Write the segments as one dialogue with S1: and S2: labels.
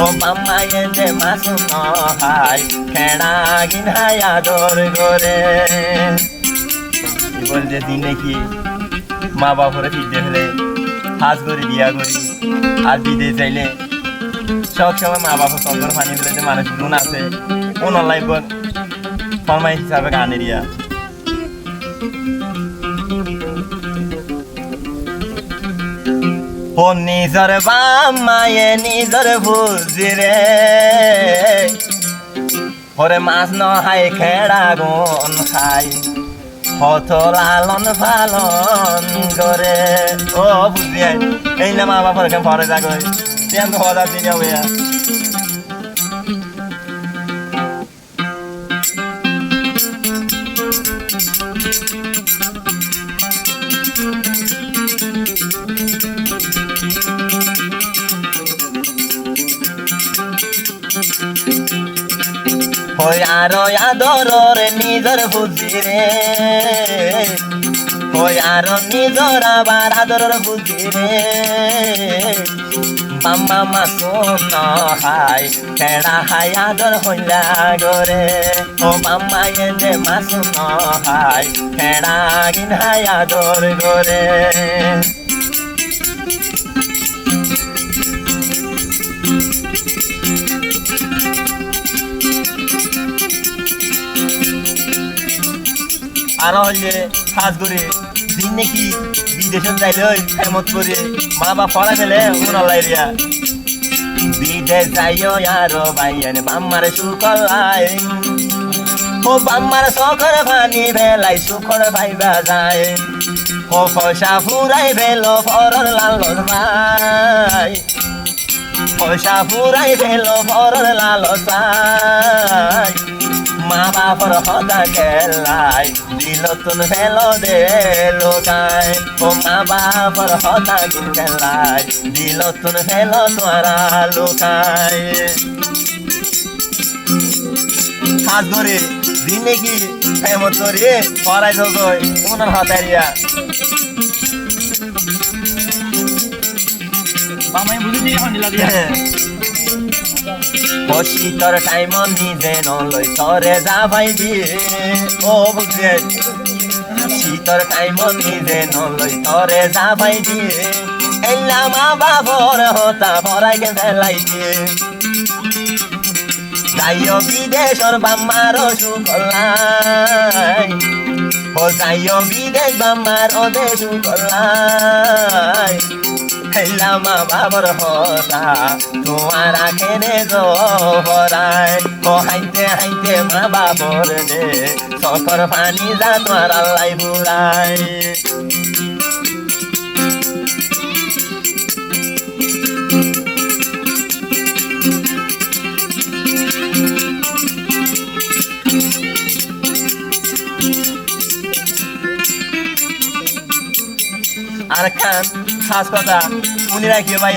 S1: ও মামায়ে যে মাসু নহাই খেড়া গিনাই আদর করে বলতে দিনে কি মা বাপরে ফিরতে ফেলে হাজ করে বিয়া করি আর বিদেশ যাইলে সব সময় মা বাবা চন্দর পানি ফেলে যে মানুষ গুণ আছে ওনার লাইফ ফরমাই হিসাবে গানের ইয়া ও নিজর বামায়ে নিজর বুঝিরে ওরে মাছ নহাই খেড়া গুণ খাই হত লালন পালন করে ও বুঝিয়ে এই না মা বাবার কেন পরে যাগো তেম তো হওয়া দিন হইয়া হই আরো আদরের নিজর বুঝিরে হই আরো নিজর আবার আদরের বুঝিরে মামা মাসু নহাই খেড়া হাই আদর হইলা গরে ও মামায়ে যে মাসু নহাই খেড়া গিনাই আদর গরে আর হইলে কাজ করে দিন নাকি বিদেশে যাইলে ফেমত করে মা বাপ পড়া ফেলে উনালাই রিয়া বিদেশ যাইও আরো ভাইয়েন বাম্মার সুকলাই ও বাম্মার শখর ভানি বেলাই সুখর ভাইবা যায় ও পয়সা ফুরাই ভেল ফরর লালন ভাই পয়সা ফুরাই ভেল ফরর লাল সাই মা বাপর হদা খেলাই দিল তুন ফেল দে লোকাই ও মা বাপর হদা গিন খেলাই দিল তুন ফেল তোরা লোকাই হাত ধরে দিনে কি ফেমত করে পড়াই ধোগই উনার হতারিয়া
S2: বামাই বুঝি এখন দিলা দিয়া
S1: শীতর টাইম নিজে নলই তরে যা ভাইবি ও বুঝে শীতর টাইম নিজে নলই তরে যা ভাইবি এলা মা বাবর হতা ভরাই গে ফেলাইবি যাইও বিদেশর বাম্মার সুকলাই ও যাইও বিদেশ বাম্মার ওদে সুকলাই হেলা মা বাবর হতা তোমার আখেনে জহরাই ও হাইতে হাইতে মা বাবর দে সকর পানি যা তোমার আল্লাহ বুড়াই আর খান খাস কথা উনি রাখিও ভাই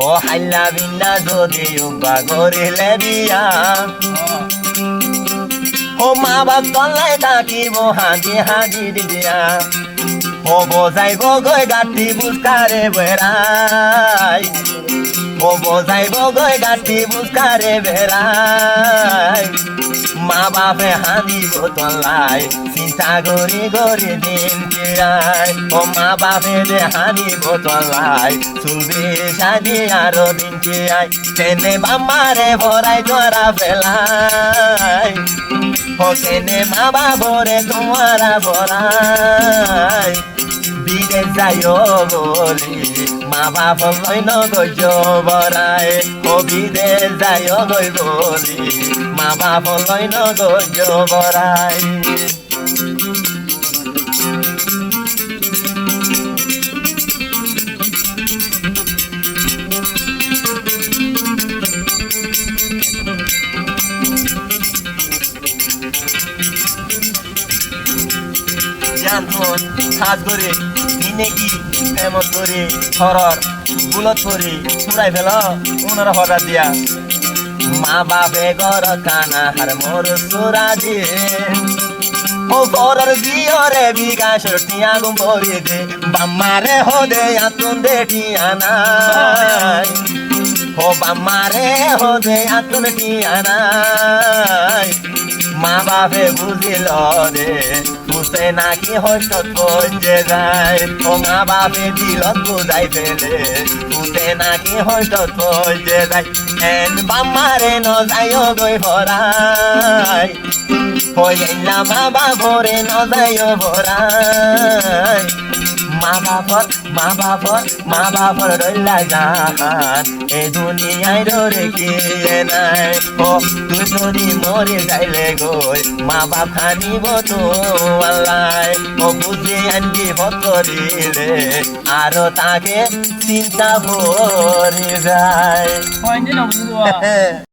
S1: ও হাইলা বিন্না যদি উবা করিলে বিয়া ও মা বাপ তলাই থাকিব হাজি হাজি দিয়া ও বজাইব গৈ গাঁঠি বুজকারে বেড়াই ও বজাইব গৈ গাঁঠি বুজকারে বেড়াই মা বাপে হাঁদিব তলাই চিন্তা করি করি দিন কিরাই ও মা বাপে দে হাঁদিব তলাই চুলবি সাদি আরো দিন কিরাই তেনে বাম্মারে ভরাই তোরা ফেলাই ও তেনে মা বাবরে তোমারা ভরাই বিদেশ যাইও বলি মা বাপ লই নগজ বরাই ও বিদেশ যাইও গই বলি মা বাপ লই নগজ বরাই জানতন কাজ করে দিনে কি এমন করে হরর বুলত করে ছুড়াই ফেল ওনারা হঠাৎ দিয়া মা বাপে গর কানা হার মোর সুরা দিয়ে ও পরর বিয়রে বিকাশ টিয়া গুম পরি দে বাম্মারে হদে আতুন দে টিয়া নাই ও বাম্মারে হো দে আতুন টিয়ানাই মা বাপে বুঝিল রে তুতে নাকি হয়তো যে যায় ও মা বাপে দিল বুঝাই ফেলে তুতে নাকি হয়তো যে যায় এন বাম্মারে ন যাইও গই ভরাই হইলা মা বাবরে ন যাইও ভরাই মা বাপর রইলা জাহান এই দুনিয়ায় রেখে নাই ও তুই যদি মরে যাইলে গই মা বাপ খানিব তো আল্লাহ ও বুঝে আনবি ভরিলে আরো তাকে চিন্তা ভরে যায়
S2: হয় না বুঝবা